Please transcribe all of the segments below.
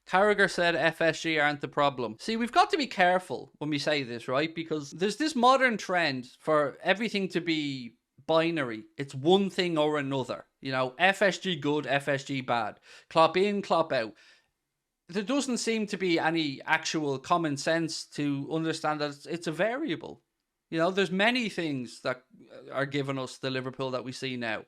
Carragher said FSG aren't the problem. See, we've got to be careful when we say this, right? Because there's this modern trend for everything to be binary. It's one thing or another. You know, FSG good, FSG bad. Klopp in, Klopp out. There doesn't seem to be any actual common sense to understand that it's a variable. You know, there's many things that are giving us the Liverpool that we see now.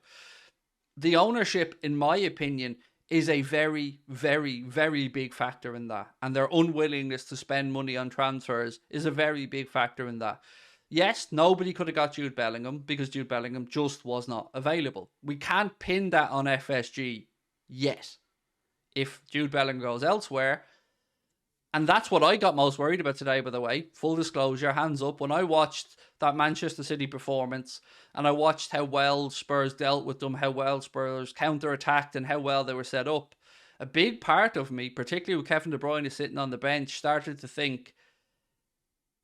The ownership, in my opinion, is a very, very, very big factor in that. And their unwillingness to spend money on transfers is a very big factor in that. Yes, nobody could have got Jude Bellingham because Jude Bellingham just was not available. We can't pin that on FSG yet. If Jude Bellingham goes elsewhere, and that's what I got most worried about today, by the way. Full disclosure, hands up. When I watched that Manchester City performance and I watched how well Spurs dealt with them, how well Spurs counter-attacked and how well they were set up, a big part of me, particularly with Kevin De Bruyne sitting on the bench, started to think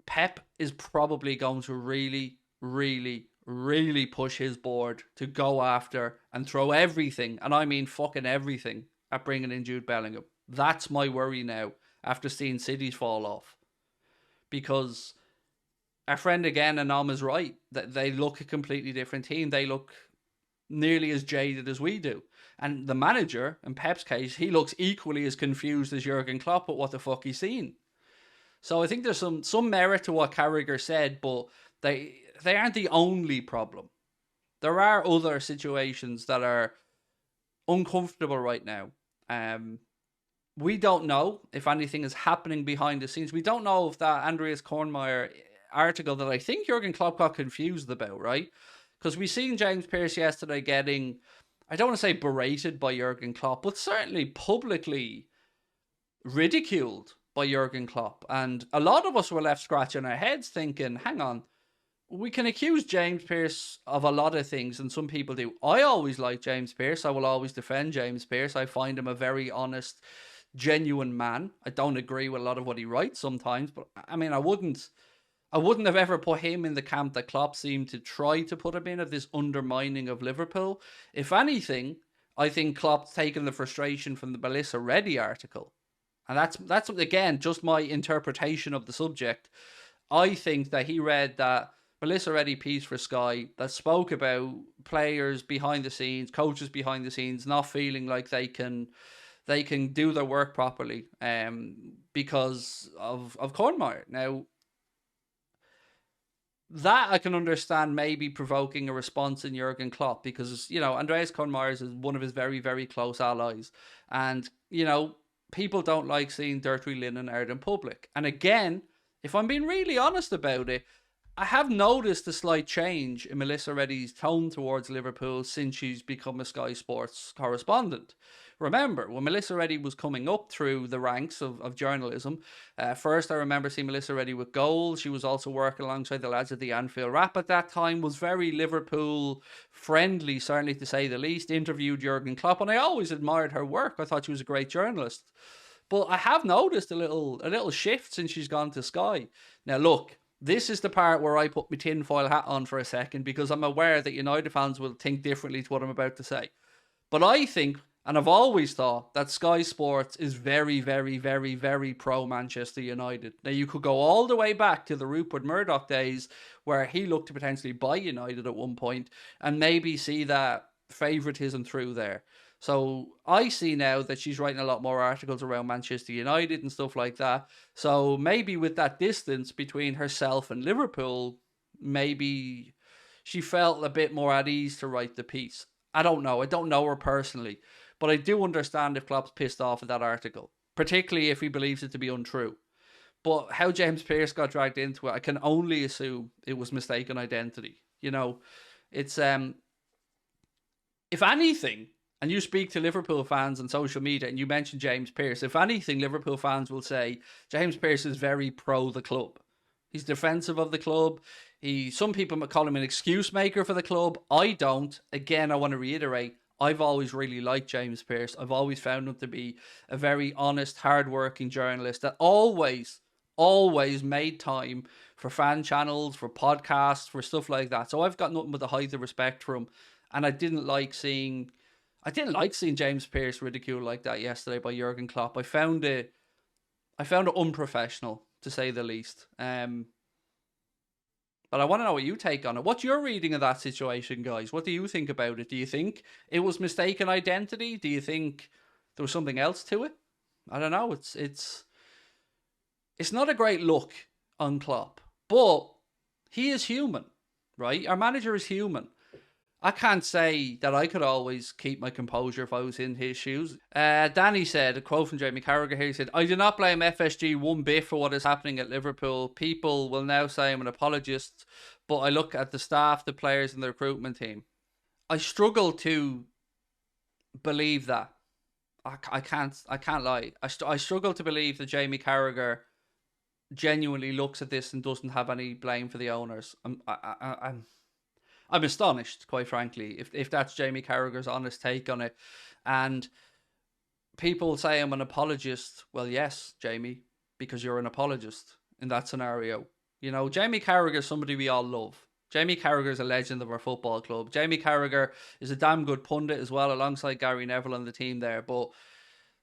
Pep is probably going to really, really, really push his board to go after and throw everything, and I mean fucking everything, at bringing in Jude Bellingham. That's my worry now, after seeing City's fall off. Because our friend again, Anam, is right. That they look a completely different team. They look nearly as jaded as we do. And the manager, in Pep's case, he looks equally as confused as Jurgen Klopp at what the fuck he's seen. So I think there's some merit to what Carragher said, but they aren't the only problem. There are other situations that are uncomfortable right now. We don't know if anything is happening behind the scenes. We don't know if that Andreas Kornmeier article that I think Jurgen Klopp got confused about, right? Because we seen James Pearce yesterday getting, I don't want to say berated by Jurgen Klopp, but certainly publicly ridiculed by Jurgen Klopp. And a lot of us were left scratching our heads thinking, hang on, we can accuse James Pearce of a lot of things, and some people do. I always like James Pearce. I will always defend James Pearce. I find him a very honest, genuine man. I don't agree with a lot of what he writes sometimes, but I mean, I wouldn't have ever put him in the camp that Klopp seemed to try to put him in, of this undermining of Liverpool. If anything, I think Klopp's taken the frustration from the Melissa Reddy article. And that's again, just my interpretation of the subject. I think that he read that Melissa Reddy piece for Sky that spoke about players behind the scenes, coaches behind the scenes, not feeling like they can do their work properly because of Kornmeier. Now, that I can understand maybe provoking a response in Jurgen Klopp, because, you know, Andreas Kornmeier is one of his very, very close allies. And, you know, people don't like seeing dirty linen out in public. And again, if I'm being really honest about it, I have noticed a slight change in Melissa Reddy's tone towards Liverpool since she's become a Sky Sports correspondent. Remember, when Melissa Reddy was coming up through the ranks of journalism, first I remember seeing Melissa Reddy with goals. She was also working alongside the lads at the Anfield Wrap at that time, was very Liverpool friendly, certainly to say the least, interviewed Jurgen Klopp, and I always admired her work. I thought she was a great journalist. But I have noticed a little shift since she's gone to Sky. Now look, this is the part where I put my tinfoil hat on for a second, because I'm aware that United fans will think differently to what I'm about to say. But I think, and I've always thought, that Sky Sports is very, very, very, very pro-Manchester United. Now, you could go all the way back to the Rupert Murdoch days, where he looked to potentially buy United at one point, and maybe see that favouritism through there. So I see now that she's writing a lot more articles around Manchester United and stuff like that. So maybe with that distance between herself and Liverpool, maybe she felt a bit more at ease to write the piece. I don't know. I don't know her personally. But I do understand if Klopp's pissed off at that article, particularly if he believes it to be untrue. But how James Pearce got dragged into it, I can only assume it was mistaken identity. You know, it's if anything, and you speak to Liverpool fans on social media and you mention James Pearce, if anything, Liverpool fans will say James Pearce is very pro the club. He's defensive of the club. Some people might call him an excuse maker for the club. I don't. Again, I want to reiterate, I've always really liked James Pearce. I've always found him to be a very honest, hard-working journalist that always made time for fan channels, for podcasts, for stuff like that. So I've got nothing but the height of respect for him. And I didn't like seeing... I didn't like seeing James Pearce ridiculed like that yesterday by Jurgen Klopp. I found it unprofessional, to say the least. But I want to know what you take on it. What's your reading of that situation, guys? What do you think about it? Do you think it was mistaken identity? Do you think there was something else to it? I don't know. It's not a great look on Klopp, but he is human, right? Our manager is human. I can't say that I could always keep my composure if I was in his shoes. Danny said, a quote from Jamie Carragher here, he said, I do not blame FSG one bit for what is happening at Liverpool. People will now say I'm an apologist, but I look at the staff, the players and the recruitment team. I struggle to believe that. I can't lie. I struggle to believe that Jamie Carragher genuinely looks at this and doesn't have any blame for the owners. I'm astonished, quite frankly, if that's Jamie Carragher's honest take on it. And people say I'm an apologist. Well, yes, Jamie, because you're an apologist in that scenario. You know, Jamie Carragher is somebody we all love. Jamie Carragher is a legend of our football club. Jamie Carragher is a damn good pundit as well, alongside Gary Neville and the team there. But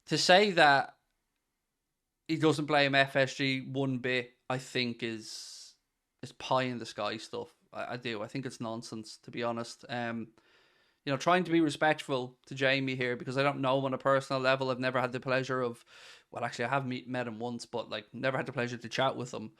to say that he doesn't blame FSG one bit, I think is pie in the sky stuff. I do. I think it's nonsense, to be honest. Trying to be respectful to Jamie here, because I don't know him on a personal level. I've never had the pleasure of, well, actually, I have met him once, but like never had the pleasure to chat with him.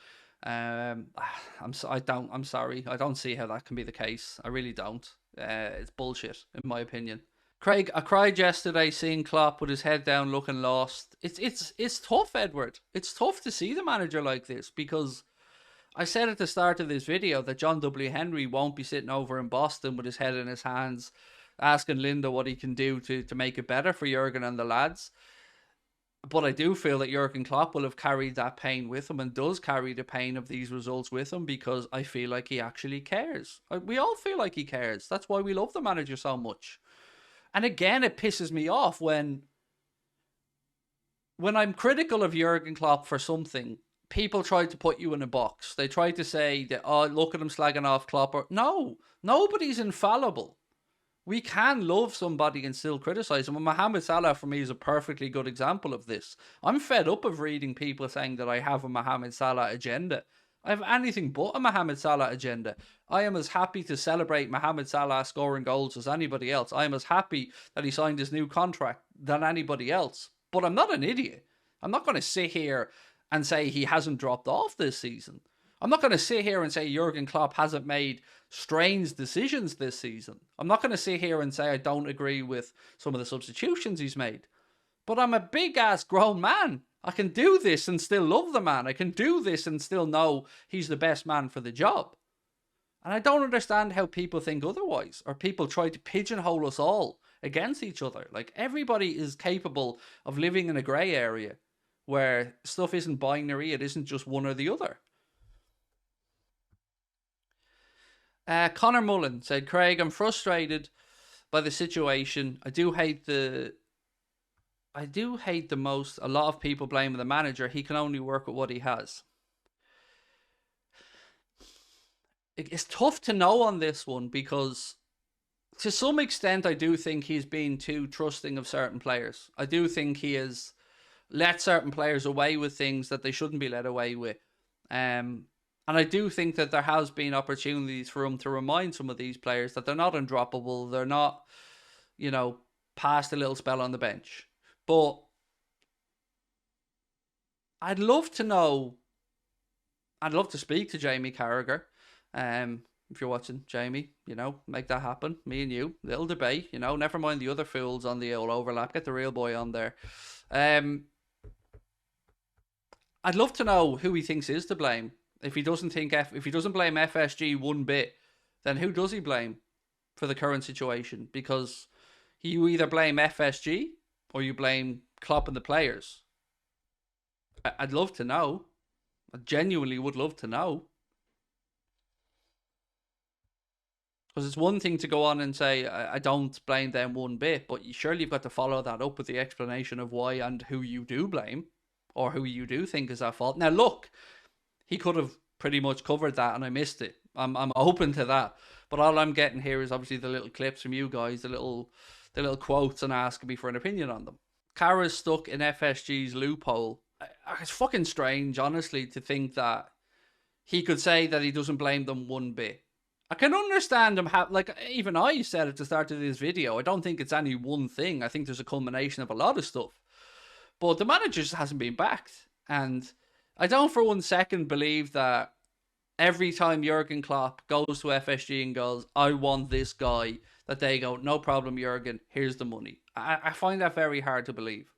I'm sorry. I don't see how that can be the case. I really don't. It's bullshit, in my opinion. Craig, I cried yesterday seeing Klopp with his head down, looking lost. It's tough, Edward. It's tough to see the manager like this, because I said at the start of this video that John W. Henry won't be sitting over in Boston with his head in his hands, asking Linda what he can do to make it better for Jurgen and the lads. But I do feel that Jurgen Klopp will have carried that pain with him, and does carry the pain of these results with him, because I feel like he actually cares. We all feel like he cares. That's why we love the manager so much. And again, it pisses me off when I'm critical of Jurgen Klopp for something, people try to put you in a box. They try to say that, oh, look at him slagging off Klopp. No, nobody's infallible. We can love somebody and still criticize them. And Mohamed Salah, for me, is a perfectly good example of this. I'm fed up of reading people saying that I have a Mohamed Salah agenda. I have anything but a Mohamed Salah agenda. I am as happy to celebrate Mohamed Salah scoring goals as anybody else. I am as happy that he signed his new contract than anybody else. But I'm not an idiot. I'm not going to sit here and say he hasn't dropped off this season. I'm not going to sit here and say Jurgen Klopp hasn't made strange decisions this season. I'm not going to sit here and say I don't agree with some of the substitutions he's made. But I'm a big-ass grown man. I can do this and still love the man. I can do this and still know he's the best man for the job. And I don't understand how people think otherwise, or people try to pigeonhole us all against each other. Like, everybody is capable of living in a grey area where stuff isn't binary, it isn't just one or the other. Connor Mullen said, Craig, I'm frustrated by the situation. I do hate the most. A lot of people blame the manager. He can only work with what he has. It's tough to know on this one, because to some extent I do think he's been too trusting of certain players. I do think he has let certain players away with things that they shouldn't be let away with. And I do think that there has been opportunities for him to remind some of these players that they're not undroppable. They're not, past a little spell on the bench. But I'd love to speak to Jamie Carragher. If you're watching, Jamie, make that happen. Me and you, little debate, never mind the other fools on the old overlap. Get the real boy on there. I'd love to know who he thinks is to blame. If he doesn't blame FSG one bit, then who does he blame for the current situation? Because you either blame FSG or you blame Klopp and the players. I'd love to know. I genuinely would love to know. Because it's one thing to go on and say, I don't blame them one bit, but surely you've got to follow that up with the explanation of why and who you do blame, or who you do think is at fault. Now, look, he could have pretty much covered that and I missed it. I'm open to that. But all I'm getting here is obviously the little clips from you guys, the little the little quotes and asking me for an opinion on them. Carragher's stuck in FSG's loophole. It's fucking strange, honestly, to think that he could say that he doesn't blame them one bit. I can understand him like, even I said at the start of this video, I don't think it's any one thing. I think there's a culmination of a lot of stuff. But the manager just hasn't been backed. And I don't for one second believe that every time Jurgen Klopp goes to FSG and goes, I want this guy, that they go, no problem, Jurgen, here's the money. I find that very hard to believe.